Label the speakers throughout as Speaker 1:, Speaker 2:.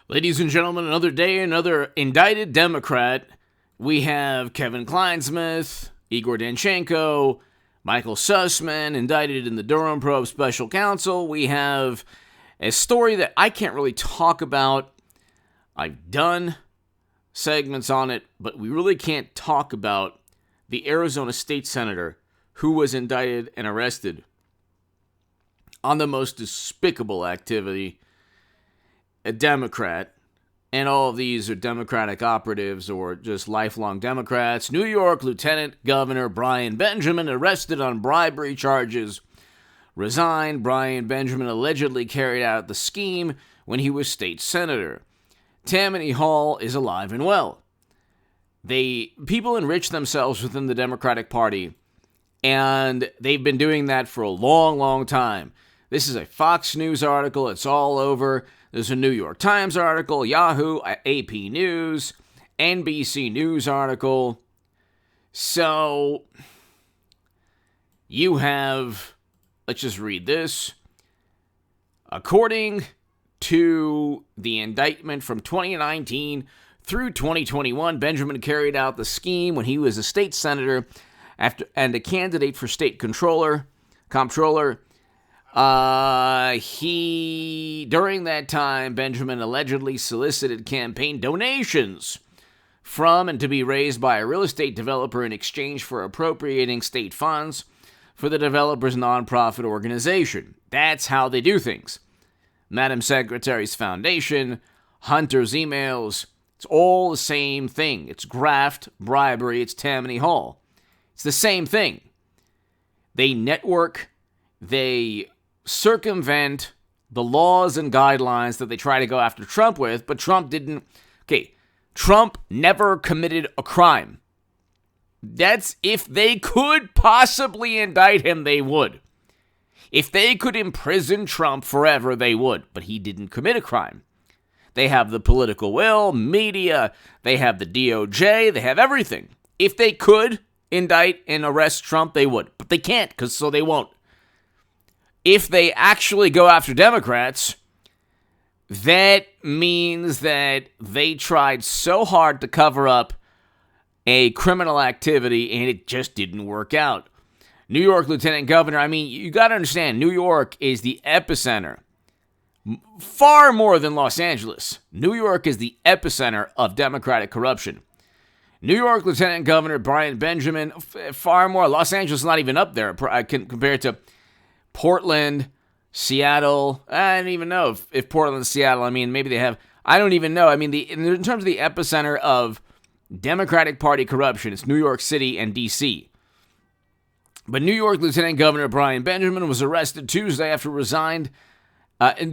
Speaker 1: Ladies and gentlemen, another day, another indicted Democrat. We have Kevin Kleinsmith, Igor Danchenko, Michael Sussman indicted in the Durham probe special counsel. We have a story that I can't really talk about. I've done segments on it, but we really can't talk about the Arizona state senator who was indicted and arrested on the most despicable activity. A Democrat, and all of these are Democratic operatives or just lifelong Democrats. New York Lieutenant Governor Brian Benjamin arrested on bribery charges. Resigned. Brian Benjamin allegedly carried out the scheme when he was state senator. Tammany Hall is alive and well. People enrich themselves within the Democratic Party, and they've been doing that for a long, long time. This is a Fox News article. It's all over. There's a New York Times article, Yahoo, AP News, NBC News article. So, you have, let's just read this. According to the indictment from 2019 through 2021, Benjamin carried out the scheme when he was a state senator and a candidate for state comptroller. During that time, Benjamin allegedly solicited campaign donations from and to be raised by a real estate developer in exchange for appropriating state funds for the developer's nonprofit organization. That's how they do things. Madam Secretary's foundation, Hunter's emails, it's all the same thing. It's graft, bribery, it's Tammany Hall. It's the same thing. They network, they circumvent the laws and guidelines that they try to go after Trump with, but Trump never committed a crime. That's if they could possibly indict him, they would. If they could imprison Trump forever, they would, but he didn't commit a crime. They have the political will, media, they have the DOJ, they have everything. If they could indict and arrest Trump, they would, but they can't, so they won't. If they actually go after Democrats, that means that they tried so hard to cover up a criminal activity and it just didn't work out. New York Lieutenant Governor, you got to understand, New York is the epicenter, far more than Los Angeles. New York is the epicenter of Democratic corruption. New York Lieutenant Governor Brian Benjamin, far more. Los Angeles is not even up there compared to Portland, Seattle. I don't even know if Portland and Seattle, maybe they have. I don't even know. In terms of the epicenter of Democratic Party corruption, it's New York City and D.C. But New York Lieutenant Governor Brian Benjamin was arrested Tuesday and resigned after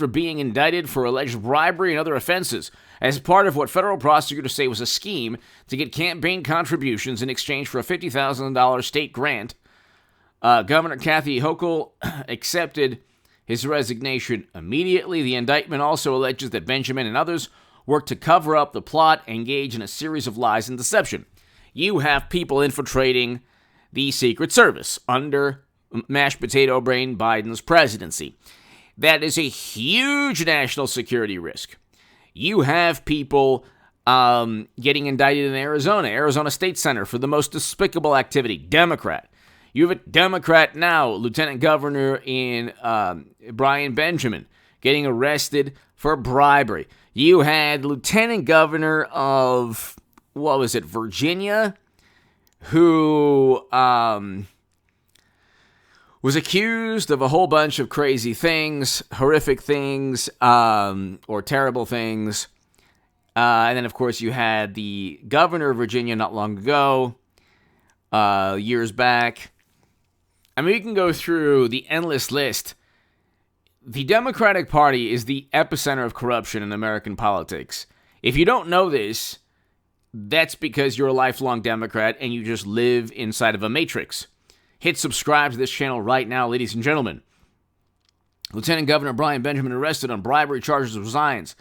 Speaker 1: being indicted for alleged bribery and other offenses as part of what federal prosecutors say was a scheme to get campaign contributions in exchange for a $50,000 state grant. Governor Kathy Hochul accepted his resignation immediately. The indictment also alleges that Benjamin and others worked to cover up the plot, engage in a series of lies and deception. You have people infiltrating the Secret Service under mashed potato brain Biden's presidency. That is a huge national security risk. You have people getting indicted in Arizona State Senator for the most despicable activity, Democrat. You have a Democrat now, Lieutenant Governor in Brian Benjamin, getting arrested for bribery. You had Lieutenant Governor of, Virginia, who was accused of a whole bunch of crazy things, horrific things, or terrible things. And then, of course, you had the governor of Virginia not long ago, years back. We can go through the endless list. The Democratic Party is the epicenter of corruption in American politics. If you don't know this, that's because you're a lifelong Democrat and you just live inside of a matrix. Hit subscribe to this channel right now, ladies and gentlemen. Lieutenant Governor Brian Benjamin arrested on bribery charges, resigns.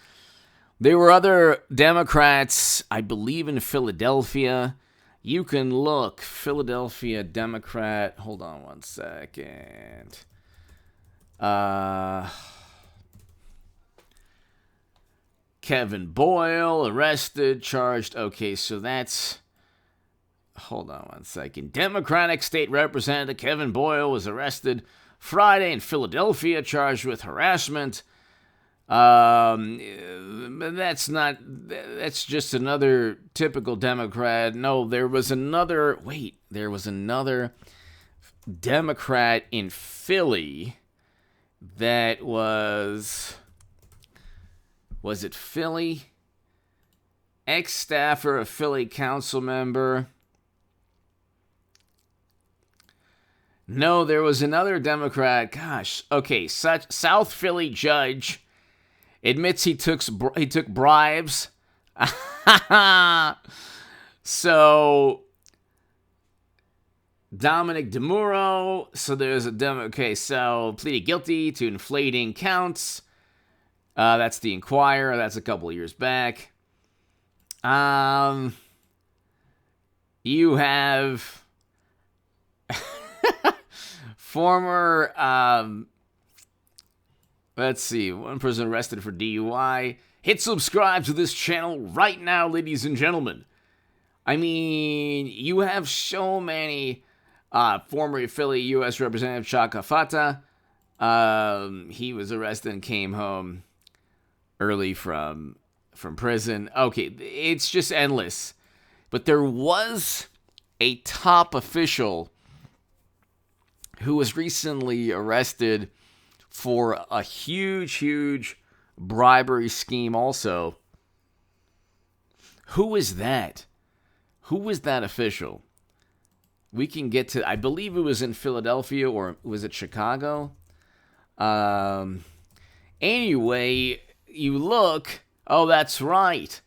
Speaker 1: There were other Democrats, I believe in Philadelphia. You can look, Philadelphia Democrat. Hold on one second. Kevin Boyle arrested, charged. Okay, so that's... Hold on one second. Democratic State Representative Kevin Boyle was arrested Friday in Philadelphia, charged with harassment. That's just another typical Democrat. No, there was another Democrat in Philly that was it Philly? Ex-staffer, a Philly council member. No, there was another Democrat. Gosh, okay, South Philly judge admits he took bribes. So Dominic DeMuro. So there's so pleaded guilty to inflating counts. That's the Inquirer. That's a couple of years back. You have former, let's see, one person arrested for DUI. Hit subscribe to this channel right now, ladies and gentlemen. I mean, you have so many former Philly U.S. Representative Chaka Fata. He was arrested and came home early from prison. Okay, it's just endless. But there was a top official who was recently arrested for a huge bribery scheme also. Who is that? Who was that official? We can get to... I believe it was in Philadelphia, or was it Chicago? Anyway, you look... Oh, that's right.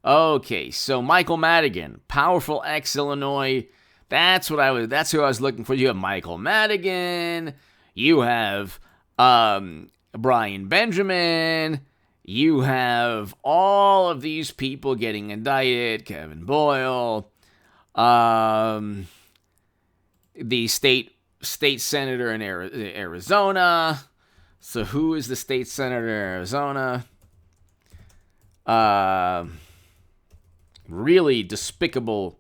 Speaker 1: Okay, so Michael Madigan, powerful ex-Illinois... That's who I was looking for. You have Michael Madigan. You have Brian Benjamin. You have all of these people getting indicted. Kevin Boyle. The state senator in Arizona. So who is the state senator in Arizona? Really despicable,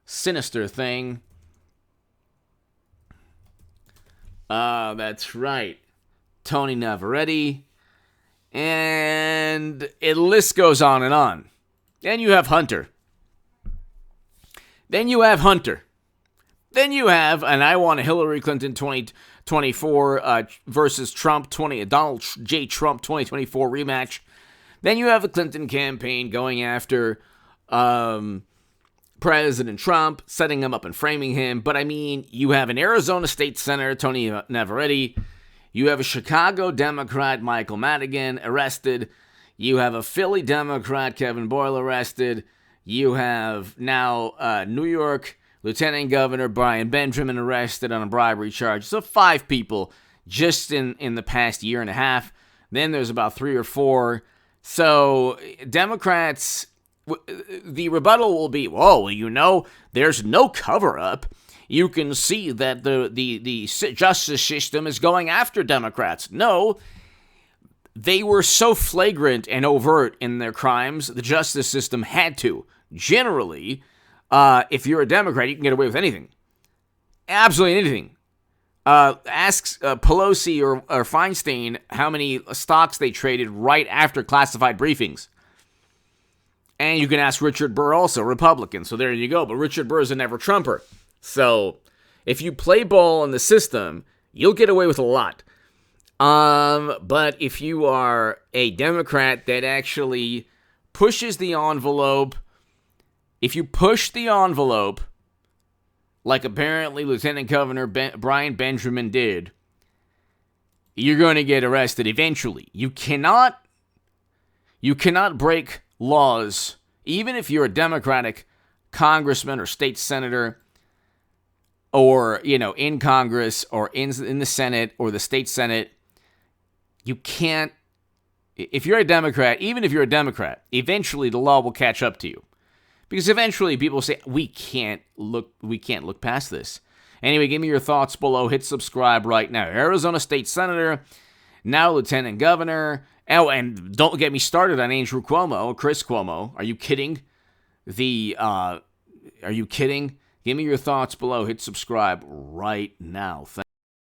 Speaker 1: sinister thing. That's right. Tony Navarrete. And the list goes on and on. Then you have Hunter. Then you have, and I want a Hillary Clinton 2024 versus Trump Donald J. Trump 2024 rematch. Then you have the Clinton campaign going after President Trump, setting him up and framing him. But I mean, you have an Arizona State Senator, Tony Navarrete. You have a Chicago Democrat, Michael Madigan, arrested. You have a Philly Democrat, Kevin Boyle, arrested. You have now New York Lieutenant Governor Brian Benjamin arrested on a bribery charge. So 5 people just in the past year and a half. Then there's about 3 or 4. So Democrats, the rebuttal will be, well, there's no cover-up. You can see that the justice system is going after Democrats. No, they were so flagrant and overt in their crimes, the justice system had to. Generally, if you're a Democrat, you can get away with anything. Absolutely anything. Ask Pelosi or Feinstein how many stocks they traded right after classified briefings. And you can ask Richard Burr also, Republican. So there you go. But Richard Burr is a never-Trumper. So if you play ball in the system, you'll get away with a lot. But if you are a Democrat that actually pushes the envelope, if you push the envelope, like apparently Lieutenant Governor Brian Benjamin did, you're going to get arrested eventually. You cannot break laws, even if you're a Democratic congressman or state senator, or, in Congress or in the Senate or the state Senate. You can't, if you're a Democrat, even if you're a Democrat, eventually the law will catch up to you. Because eventually people say, we can't look past this. Anyway, give me your thoughts below. Hit subscribe right now. Arizona State Senator now lieutenant governor. Oh, and don't get me started on Andrew Cuomo or Chris Cuomo. Are you kidding? Are you kidding? Give me your thoughts below. Hit subscribe right now.